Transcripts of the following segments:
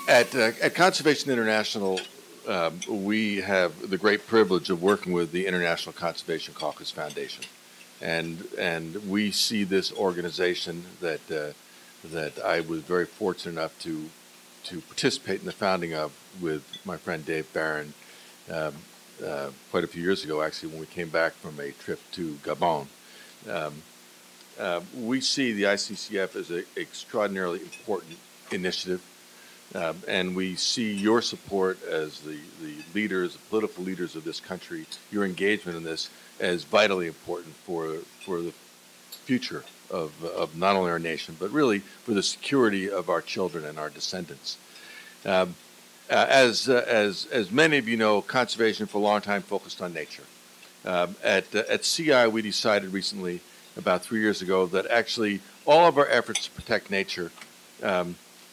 At Conservation International, we have the great privilege of working with the International Conservation Caucus Foundation, and we see this organization that I was very fortunate enough to participate in the founding of with my friend Dave Barron quite a few years ago, actually, when we came back from a trip to Gabon. We see the ICCF as an extraordinarily important initiative. And we see your support as the leaders, the political leaders of this country, your engagement in this as vitally important for the future of not only our nation, but really for the security of our children and our descendants. As many of you know, conservation for a long time focused on nature. At CI, we decided recently, about 3 years ago, that actually all of our efforts to protect nature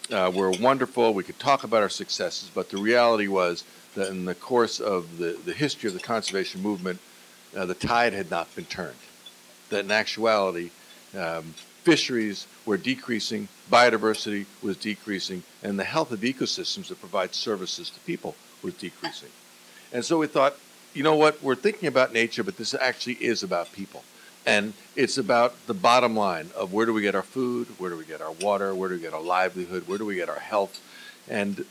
were wonderful. We could talk about our successes, but the reality was that in the course of the history of the conservation movement, the tide had not been turned. That in actuality, fisheries were decreasing, biodiversity was decreasing, and the health of ecosystems that provide services to people was decreasing. And so we thought, you know what, we're thinking about nature, but this actually is about people. And it's about the bottom line of where do we get our food, where do we get our water, where do we get our livelihood, where do we get our health. And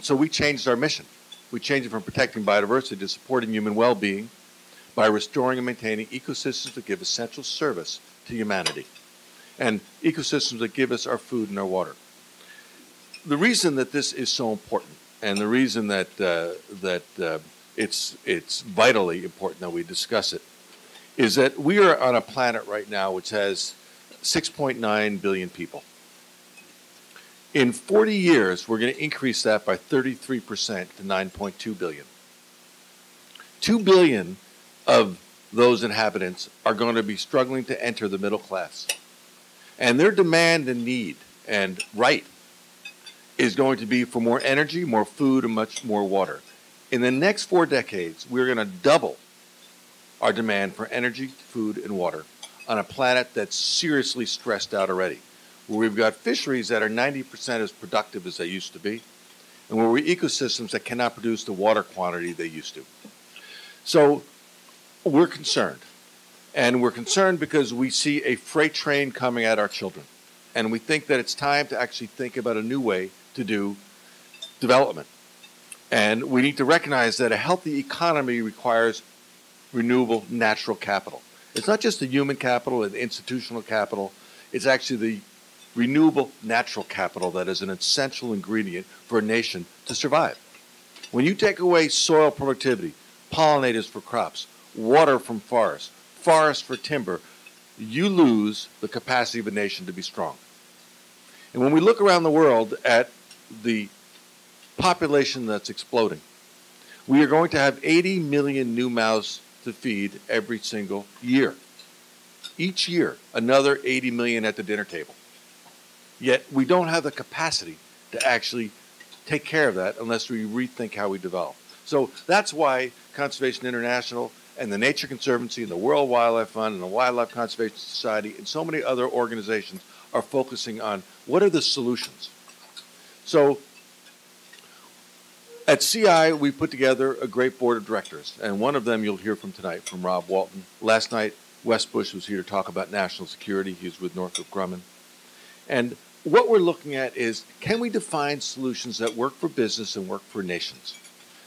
so we changed our mission. We changed it from protecting biodiversity to supporting human well-being by restoring and maintaining ecosystems that give essential service to humanity and ecosystems that give us our food and our water. The reason that this is so important and the reason that, it's vitally important that we discuss it is that we are on a planet right now which has 6.9 billion people. In 40 years, we're going to increase that by 33% to 9.2 billion. 2 billion of those inhabitants are going to be struggling to enter the middle class. And their demand and need and right is going to be for more energy, more food, and much more water. In the next 4 decades, we're going to double our demand for energy, food, and water on a planet that's seriously stressed out already, where we've got fisheries that are 90% as productive as they used to be, and where we ecosystems that cannot produce the water quantity they used to. So we're concerned, and we're concerned because we see a freight train coming at our children, and we think that it's time to actually think about a new way to do development. And we need to recognize that a healthy economy requires renewable natural capital. It's not just the human capital and institutional capital, it's actually the renewable natural capital that is an essential ingredient for a nation to survive. When you take away soil productivity, pollinators for crops, water from forests, forests for timber, you lose the capacity of a nation to be strong. And when we look around the world at the population that's exploding, we are going to have 80 million new mouths to feed every single year. Each year, another 80 million at the dinner table. Yet we don't have the capacity to actually take care of that unless we rethink how we develop. So that's why Conservation International and the Nature Conservancy and the World Wildlife Fund and the Wildlife Conservation Society and so many other organizations are focusing on what are the solutions. So at CI, we put together a great board of directors, and one of them you'll hear from tonight, from Rob Walton. Last night, Wes Bush was here to talk about national security. He was with Northrop Grumman. And what we're looking at is, can we define solutions that work for business and work for nations?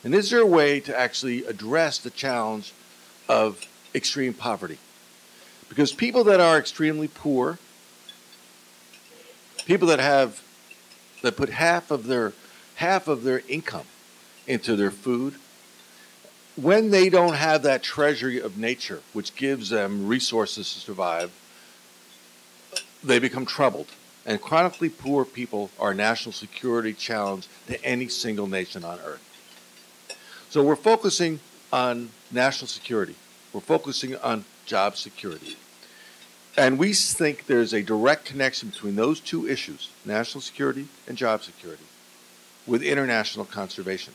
And is there a way to actually address the challenge of extreme poverty? Because people that are extremely poor, people that put half of their income into their food, when they don't have that treasury of nature, which gives them resources to survive, they become troubled. And chronically poor people are a national security challenge to any single nation on earth. So we're focusing on national security. We're focusing on job security. And we think there's a direct connection between those two issues, national security and job security, with international conservation.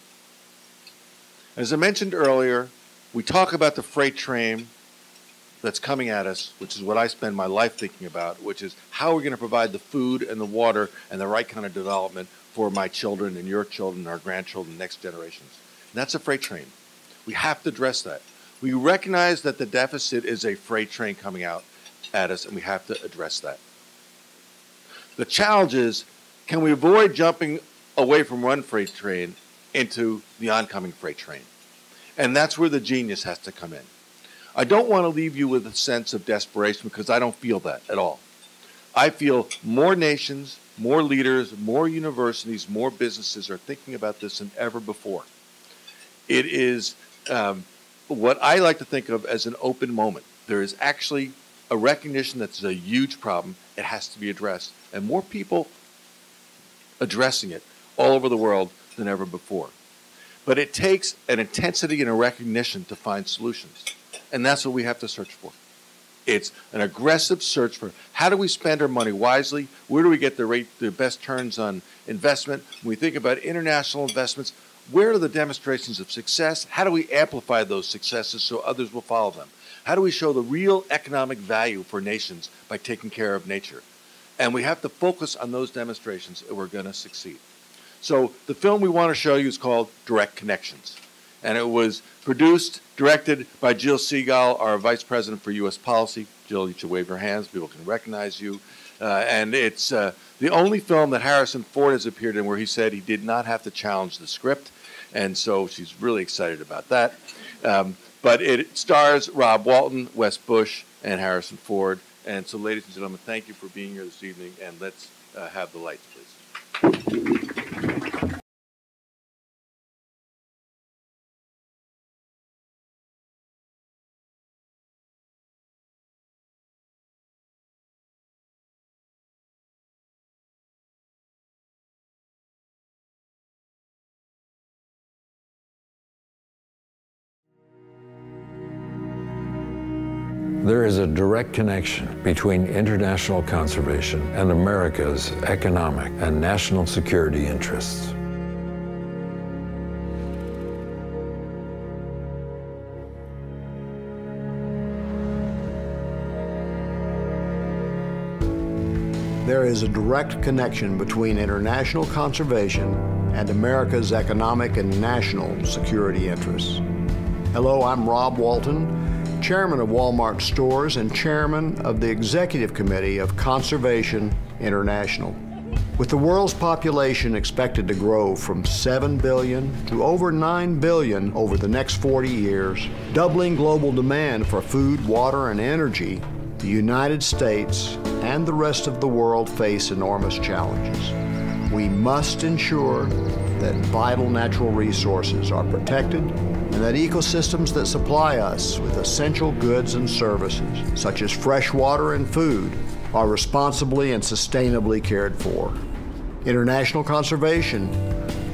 As I mentioned earlier, we talk about the freight train that's coming at us, which is what I spend my life thinking about, which is how we're going to provide the food and the water and the right kind of development for my children and your children, our grandchildren, next generations. And that's a freight train. We have to address that. We recognize that the deficit is a freight train coming out at us, and we have to address that. The challenge is, can we avoid jumping away from one freight train into the oncoming freight train? And that's where the genius has to come in. I don't want to leave you with a sense of desperation, because I don't feel that at all. I feel more nations, more leaders, more universities, more businesses are thinking about this than ever before. It is what I like to think of as an open moment. There is actually a recognition that it's a huge problem. It has to be addressed. And more people addressing it all over the world than ever before. But it takes an intensity and a recognition to find solutions. And that's what we have to search for. It's an aggressive search for how do we spend our money wisely? Where do we get the best turns on investment? When we think about international investments, where are the demonstrations of success? How do we amplify those successes so others will follow them? How do we show the real economic value for nations by taking care of nature? And we have to focus on those demonstrations if we're going to succeed. So the film we want to show you is called Direct Connections. And it was produced, directed by Jill Segal, our Vice President for U.S. Policy. Jill, you should wave your hands. People can recognize you. And it's the only film that Harrison Ford has appeared in where he said he did not have to challenge the script. And so she's really excited about that. But it stars Rob Walton, Wes Bush, and Harrison Ford. And so, ladies and gentlemen, thank you for being here this evening. And let's have the lights, please. There is a direct connection between international conservation and America's economic and national security interests. There is a direct connection between international conservation and America's economic and national security interests. Hello, I'm Rob Walton, Chairman of Walmart Stores and Chairman of the Executive Committee of Conservation International. With the world's population expected to grow from 7 billion to over 9 billion over the next 40 years, doubling global demand for food, water, and energy, the United States and the rest of the world face enormous challenges. We must ensure that vital natural resources are protected and that ecosystems that supply us with essential goods and services, such as fresh water and food, are responsibly and sustainably cared for. International conservation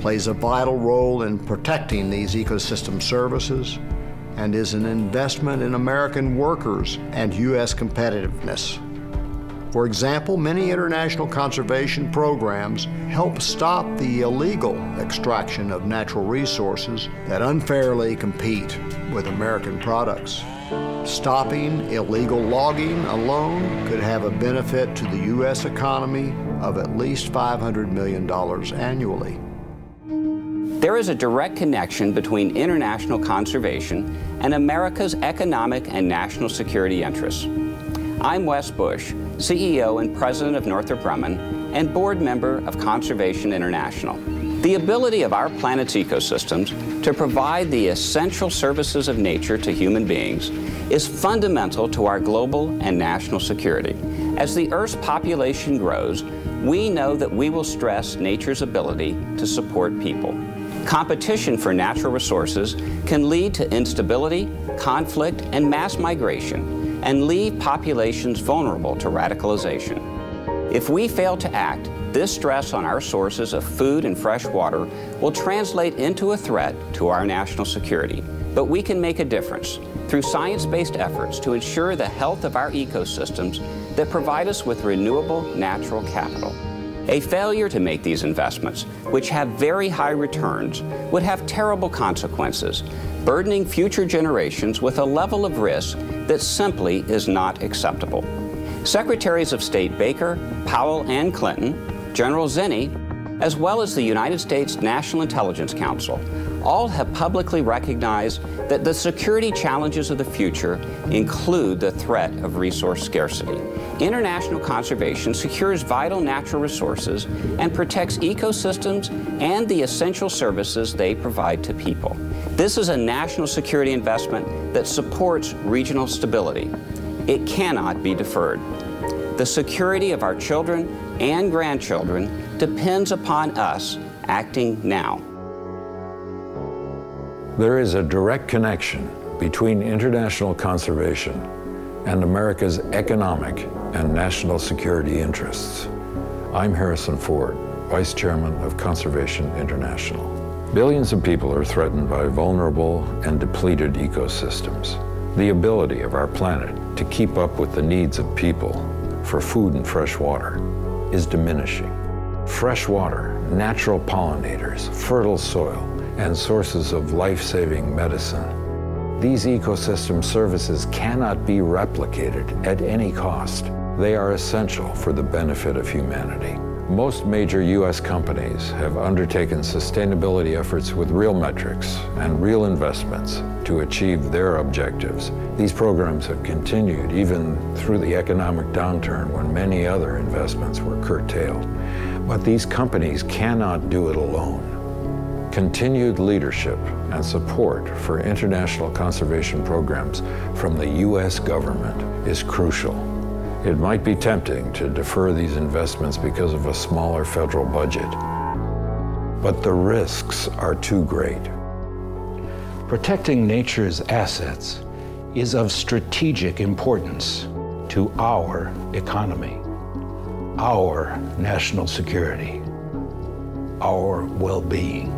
plays a vital role in protecting these ecosystem services and is an investment in American workers and U.S. competitiveness. For example, many international conservation programs help stop the illegal extraction of natural resources that unfairly compete with American products. Stopping illegal logging alone could have a benefit to the U.S. economy of at least $500 million annually. There is a direct connection between international conservation and America's economic and national security interests. I'm Wes Bush, CEO and President of Northrop Grumman and board member of Conservation International. The ability of our planet's ecosystems to provide the essential services of nature to human beings is fundamental to our global and national security. As the Earth's population grows, we know that we will stress nature's ability to support people. Competition for natural resources can lead to instability, conflict, and mass migration, and leave populations vulnerable to radicalization. If we fail to act, this stress on our sources of food and fresh water will translate into a threat to our national security. But we can make a difference through science-based efforts to ensure the health of our ecosystems that provide us with renewable natural capital. A failure to make these investments, which have very high returns, would have terrible consequences, burdening future generations with a level of risk that simply is not acceptable. Secretaries of State Baker, Powell, and Clinton, General Zinni, as well as the United States National Intelligence Council, all have publicly recognized that the security challenges of the future include the threat of resource scarcity. International conservation secures vital natural resources and protects ecosystems and the essential services they provide to people. This is a national security investment that supports regional stability. It cannot be deferred. The security of our children and grandchildren depends upon us acting now. There is a direct connection between international conservation and America's economic and national security interests. I'm Harrison Ford, Vice Chairman of Conservation International. Billions of people are threatened by vulnerable and depleted ecosystems. The ability of our planet to keep up with the needs of people for food and fresh water is diminishing. Fresh water, natural pollinators, fertile soil, and sources of life-saving medicine. These ecosystem services cannot be replicated at any cost. They are essential for the benefit of humanity. Most major U.S. companies have undertaken sustainability efforts with real metrics and real investments to achieve their objectives. These programs have continued even through the economic downturn when many other investments were curtailed. But these companies cannot do it alone. Continued leadership and support for international conservation programs from the U.S. government is crucial. It might be tempting to defer these investments because of a smaller federal budget, but the risks are too great. Protecting nature's assets is of strategic importance to our economy, our national security, our well-being.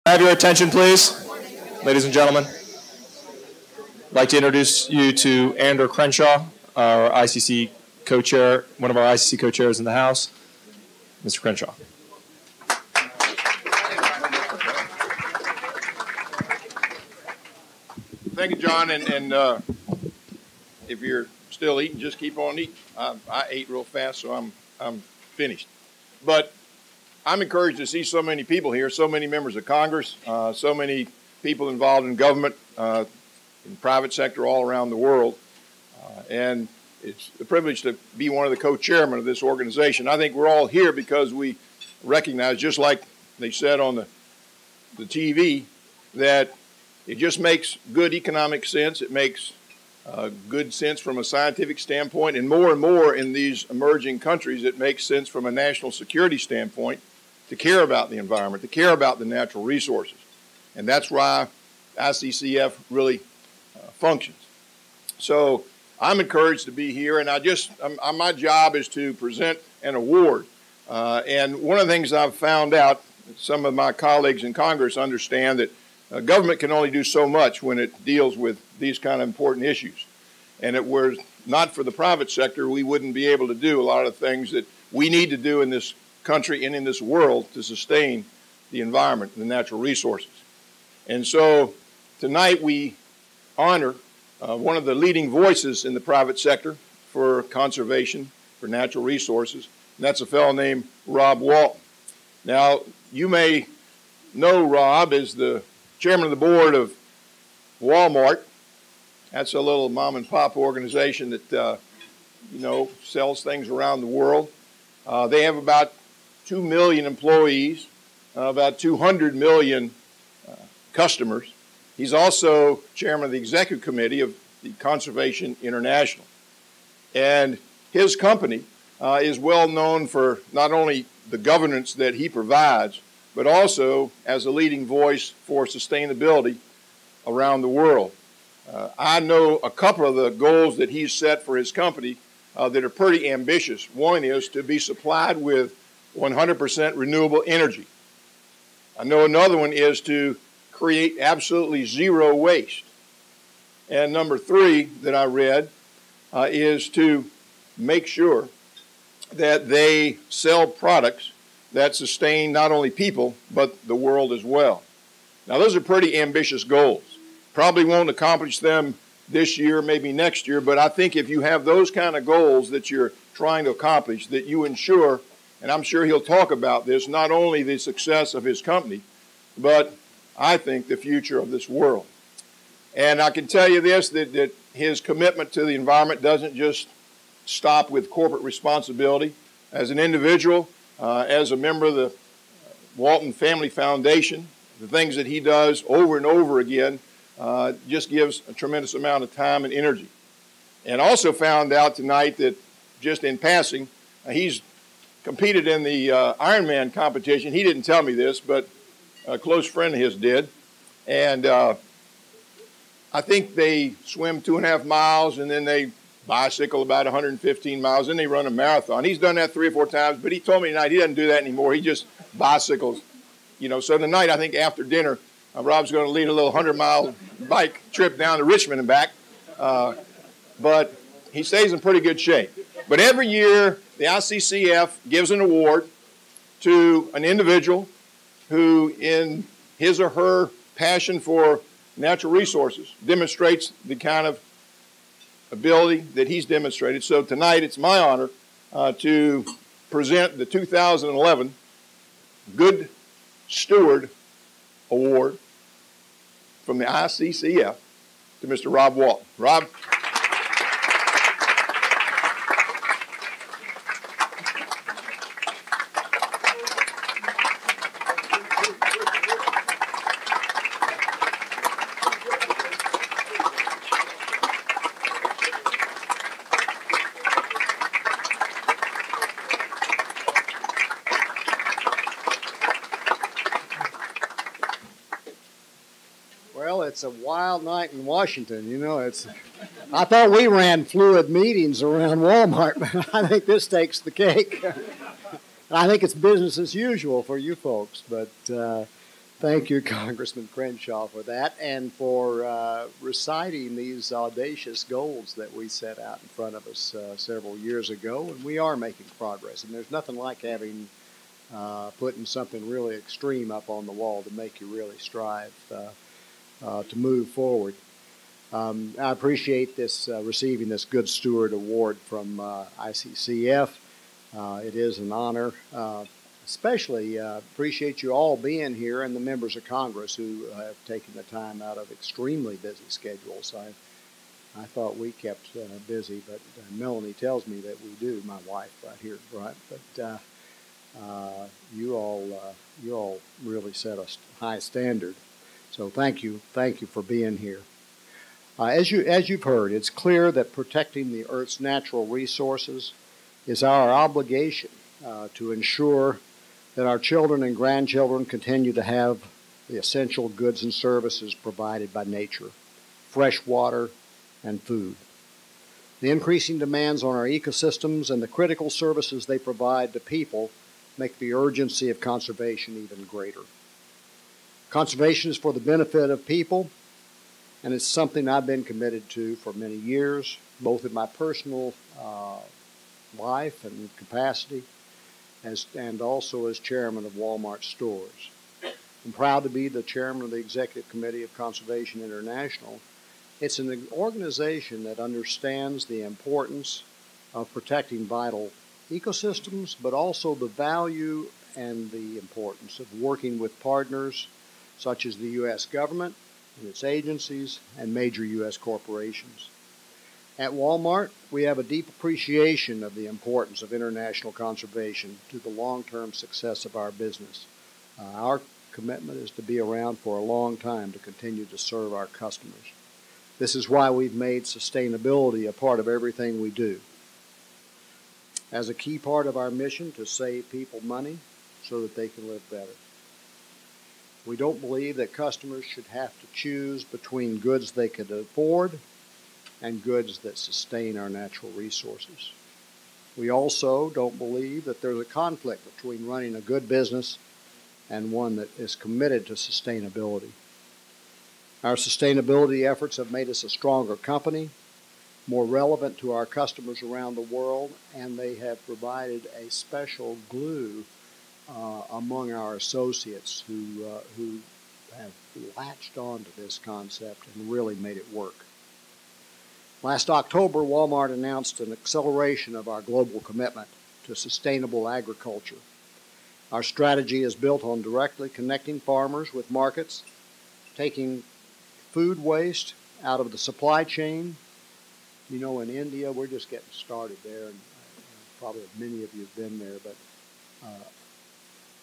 Have your attention, please, ladies and gentlemen. I'd like to introduce you to Andrew Crenshaw, our ICC co-chair, one of our ICC co-chairs in the House. Mr. Crenshaw. Thank you, John. And if you're still eating, just keep on eating. I ate real fast, so I'm finished. But I'm encouraged to see so many people here, so many members of Congress, so many people involved in government, in the private sector all around the world. And it's a privilege to be one of the co-chairmen of this organization. I think we're all here because we recognize, just like they said on the TV, that it just makes good economic sense. It makes good sense from a scientific standpoint. And more in these emerging countries, it makes sense from a national security standpoint to care about the environment, to care about the natural resources. And that's why ICCF really functions. So I'm encouraged to be here, and my job is to present an award. And one of the things I've found out, some of my colleagues in Congress understand that government can only do so much when it deals with these kind of important issues. And if it were not for the private sector, we wouldn't be able to do a lot of things that we need to do in this country and in this world to sustain the environment and the natural resources. And so tonight we honor one of the leading voices in the private sector for conservation, for natural resources, and that's a fellow named Rob Walton. Now, you may know Rob as the chairman of the board of Walmart. That's a little mom and pop organization that, sells things around the world. They have about 2 million employees, about 200 million customers. He's also chairman of the executive committee of the Conservation International. And his company is well known for not only the governance that he provides, but also as a leading voice for sustainability around the world. I know a couple of the goals that he's set for his company that are pretty ambitious. One is to be supplied with 100% renewable energy. I know another one is to create absolutely zero waste. And number 3 that I read is to make sure that they sell products that sustain not only people, but the world as well. Now, those are pretty ambitious goals. Probably won't accomplish them this year, maybe next year, but I think if you have those kind of goals that you're trying to accomplish, that you ensure, and I'm sure he'll talk about this, not only the success of his company, but I think the future of this world. And I can tell you this, that his commitment to the environment doesn't just stop with corporate responsibility. As an individual, as a member of the Walton Family Foundation, the things that he does over and over again just gives a tremendous amount of time and energy. And also found out tonight that, just in passing, he's competed in the Ironman competition. He didn't tell me this, but a close friend of his did. And I think they swim 2.5 miles, and then they bicycle about 115 miles, and they run a marathon. He's done that 3 or 4 times, but he told me tonight he doesn't do that anymore. He just bicycles. You know, so tonight, I think after dinner, Rob's going to lead a little 100-mile bike trip down to Richmond and back. But he stays in pretty good shape. But every year, the ICCF gives an award to an individual who, in his or her passion for natural resources, demonstrates the kind of ability that he's demonstrated. So tonight, it's my honor to present the 2011 Good Steward Award from the ICCF to Mr. Rob Walton. Rob. It's a wild night in Washington. You know, I thought we ran fluid meetings around Walmart, but I think this takes the cake. I think it's business as usual for you folks, but thank you, Congressman Crenshaw, for that and for reciting these audacious goals that we set out in front of us several years ago, and we are making progress. And there's nothing like having putting something really extreme up on the wall to make you really strive to move forward. I appreciate this receiving this Good Steward Award from ICCF. It is an honor. Especially appreciate you all being here and the members of Congress who have taken the time out of extremely busy schedules. I thought we kept busy, but Melanie tells me that we do. My wife right here, right? But you all really set a high standard. So thank you for being here. As you've heard, it's clear that protecting the Earth's natural resources is our obligation to ensure that our children and grandchildren continue to have the essential goods and services provided by nature, fresh water and food. The increasing demands on our ecosystems and the critical services they provide to people make the urgency of conservation even greater. Conservation is for the benefit of people, and it's something I've been committed to for many years, both in my personal life and capacity, and also as chairman of Walmart Stores. I'm proud to be the chairman of the Executive Committee of Conservation International. It's an organization that understands the importance of protecting vital ecosystems, but also the value and the importance of working with partners such as the U.S. government and its agencies and major U.S. corporations. At Walmart, we have a deep appreciation of the importance of international conservation to the long-term success of our business. Our commitment is to be around for a long time to continue to serve our customers. This is why we've made sustainability a part of everything we do. As a key part of our mission to save people money so that they can live better. We don't believe that customers should have to choose between goods they could afford and goods that sustain our natural resources. We also don't believe that there's a conflict between running a good business and one that is committed to sustainability. Our sustainability efforts have made us a stronger company, more relevant to our customers around the world, and they have provided a special glue among our associates who have latched onto this concept and really made it work. Last October, Walmart announced an acceleration of our global commitment to sustainable agriculture. Our strategy is built on directly connecting farmers with markets, taking food waste out of the supply chain. You know, in India, we're just getting started there, and probably many of you have been there, but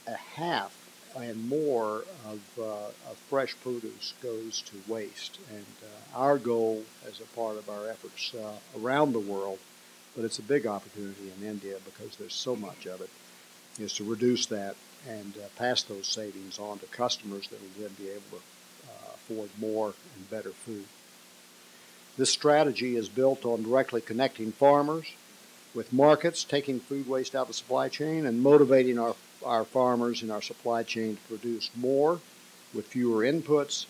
a half and more of fresh produce goes to waste. And our goal as a part of our efforts around the world, but it's a big opportunity in India because there's so much of it, is to reduce that and pass those savings on to customers that will then be able to afford more and better food. This strategy is built on directly connecting farmers with markets, taking food waste out of the supply chain, and motivating our farmers in our supply chain to produce more with fewer inputs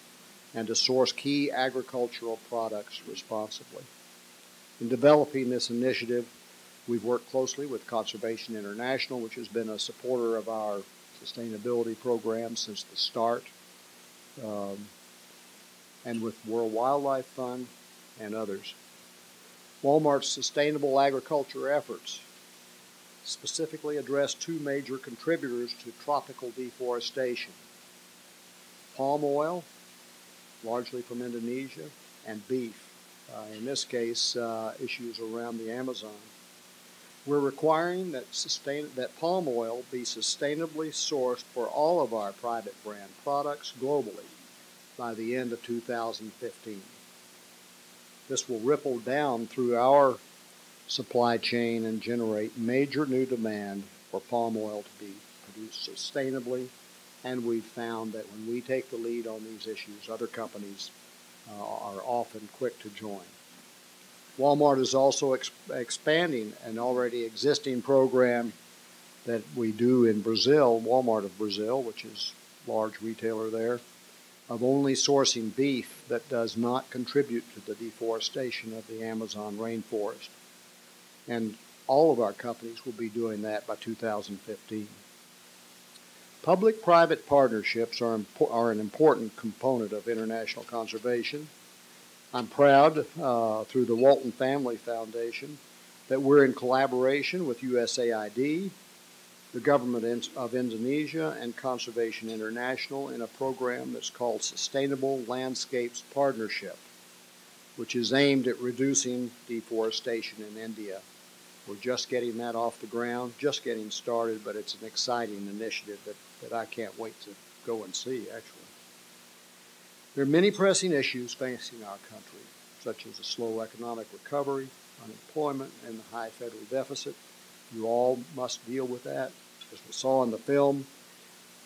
and to source key agricultural products responsibly. In developing this initiative, we've worked closely with Conservation International, which has been a supporter of our sustainability program since the start, and with World Wildlife Fund and others. Walmart's sustainable agriculture efforts specifically address two major contributors to tropical deforestation: palm oil, largely from Indonesia, and beef, in this case, issues around the Amazon. We're requiring that palm oil be sustainably sourced for all of our private brand products globally by the end of 2015. This will ripple down through our supply chain and generate major new demand for palm oil to be produced sustainably, and we've found that when we take the lead on these issues, other companies are often quick to join. Walmart is also expanding an already existing program that we do in Brazil, Walmart of Brazil, which is a large retailer there, of only sourcing beef that does not contribute to the deforestation of the Amazon rainforest. And all of our companies will be doing that by 2015. Public-private partnerships are an important component of international conservation. I'm proud, through the Walton Family Foundation, that we're in collaboration with USAID, the government of Indonesia, and Conservation International in a program that's called Sustainable Landscapes Partnership, which is aimed at reducing deforestation in India. We're just getting that off the ground, just getting started, but it's an exciting initiative that I can't wait to go and see, actually. There are many pressing issues facing our country, such as a slow economic recovery, unemployment, and the high federal deficit. You all must deal with that. As we saw in the film,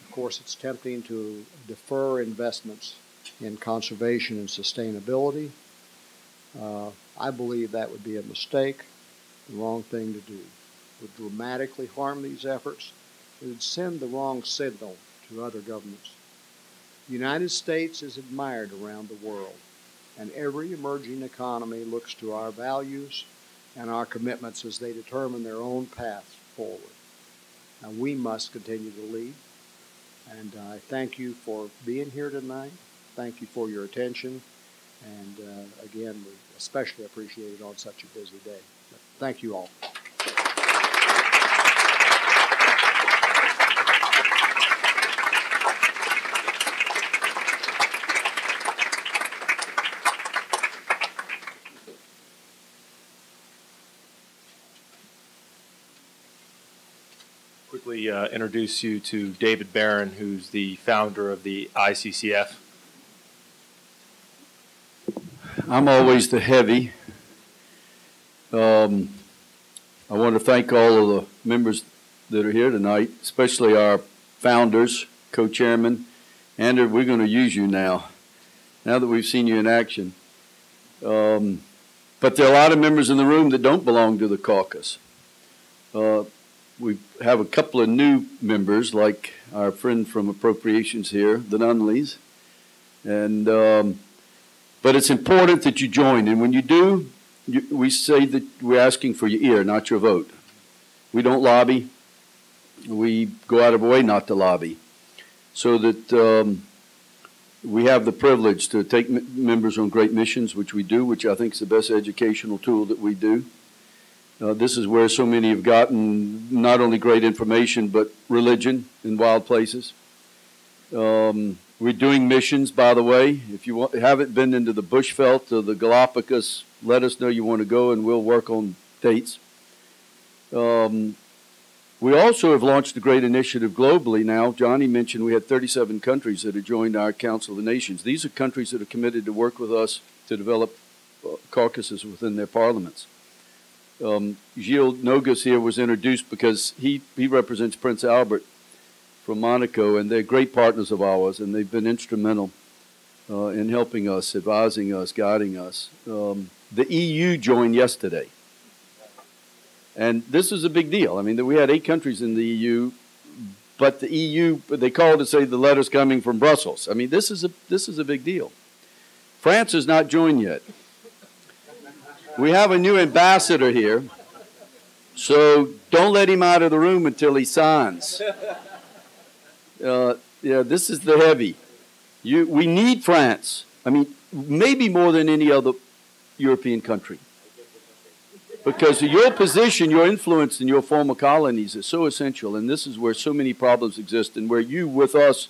of course, it's tempting to defer investments in conservation and sustainability. I believe that would be a mistake, the wrong thing to do. It would dramatically harm these efforts. It would send the wrong signal to other governments. The United States is admired around the world, and every emerging economy looks to our values and our commitments as they determine their own path forward. Now, we must continue to lead, and I thank you for being here tonight. Thank you for your attention, and again, we especially appreciate it on such a busy day. But thank you all. Quickly introduce you to David Barron, who's the founder of the ICCF. I'm always the heavy. I want to thank all of the members that are here tonight, especially our founders, co-chairman. Andrew, we're going to use you now that we've seen you in action. But there are a lot of members in the room that don't belong to the caucus. We have a couple of new members, like our friend from Appropriations here, the Nunleys. And But it's important that you join, and when you do, we say that we're asking for your ear, not your vote. We don't lobby. We go out of our way not to lobby, so that we have the privilege to take members on great missions, which we do, which I think is the best educational tool that we do. This is where so many have gotten not only great information, but religion in wild places. We're doing missions, by the way. If you haven't been into the Bushveld or the Galapagos, let us know you want to go, and we'll work on dates. We also have launched a great initiative globally now. Johnny mentioned we had 37 countries that have joined our Council of the Nations. These are countries that are committed to work with us to develop caucuses within their parliaments. Gilles Nogas here was introduced because he represents Prince Albert from Monaco, and they're great partners of ours, and they've been instrumental in helping us, advising us, guiding us. The EU joined yesterday. And this is a big deal. I mean, we had 8 countries in the EU, but the EU, they called to say the letter's coming from Brussels. I mean, this is a big deal. France has not joined yet. We have a new ambassador here, so don't let him out of the room until he signs. Yeah, this is the heavy. We need France. I mean, maybe more than any other European country. Because your position, your influence in your former colonies is so essential, and this is where so many problems exist, and where you, with us,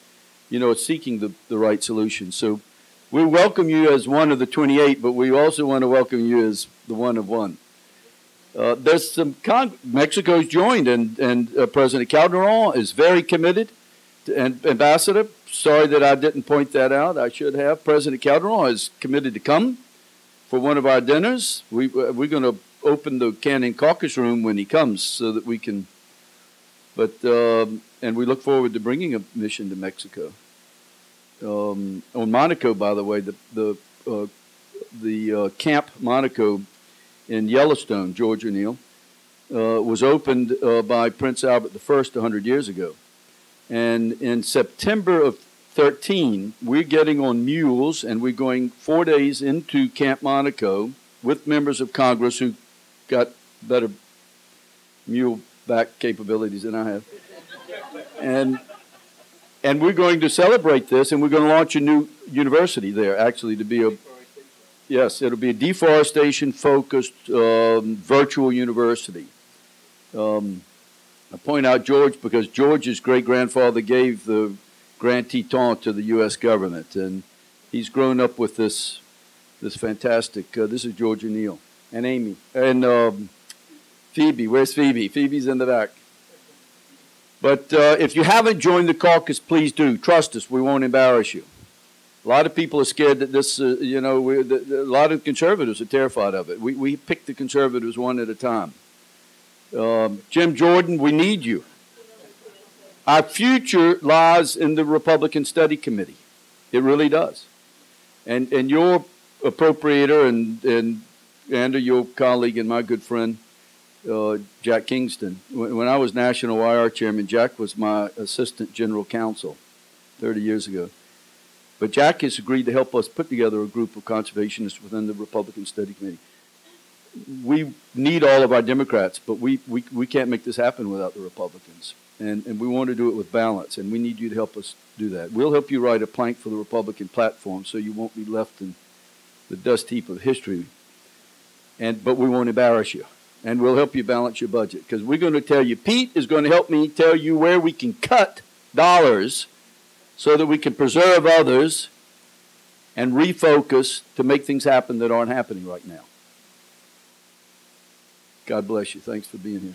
are seeking the right solution. So we welcome you as one of the 28, but we also want to welcome you as the one of one. There's some Mexico's joined, and President Calderon is very committed. And Ambassador, sorry that I didn't point that out. I should have. President Calderon is committed to come for one of our dinners. We're going to open the Canning Caucus room when he comes so that we can, and we look forward to bringing a mission to Mexico. On Monaco, by the way, the Camp Monaco in Yellowstone, Georgia, Neil, was opened by Prince Albert I 100 years ago. And in September of 13, we're getting on mules, and we're going 4 days into Camp Monaco with members of Congress who got better mule back capabilities than I have. And we're going to celebrate this, and we're going to launch a new university there, actually, to be it'll be a deforestation-focused virtual university. I point out George because George's great-grandfather gave the Grand Teton to the U.S. government, and he's grown up with this fantastic, this is George O'Neill, and Amy, and Phoebe. Where's Phoebe? Phoebe's in the back. But if you haven't joined the caucus, please do. Trust us, we won't embarrass you. A lot of people are scared that this, a lot of conservatives are terrified of it. We pick the conservatives one at a time. Jim Jordan, we need you. Our future lies in the Republican Study Committee. It really does. And your appropriator and your colleague and my good friend, Jack Kingston. When I was National IR Chairman, Jack was my Assistant General Counsel 30 years ago. But Jack has agreed to help us put together a group of conservationists within the Republican Study Committee. We need all of our Democrats, but we can't make this happen without the Republicans. And we want to do it with balance, and we need you to help us do that. We'll help you write a plank for the Republican platform so you won't be left in the dust heap of history. But we won't embarrass you. And we'll help you balance your budget, because we're going to tell you, Pete is going to help me tell you where we can cut dollars so that we can preserve others and refocus to make things happen that aren't happening right now. God bless you. Thanks for being here.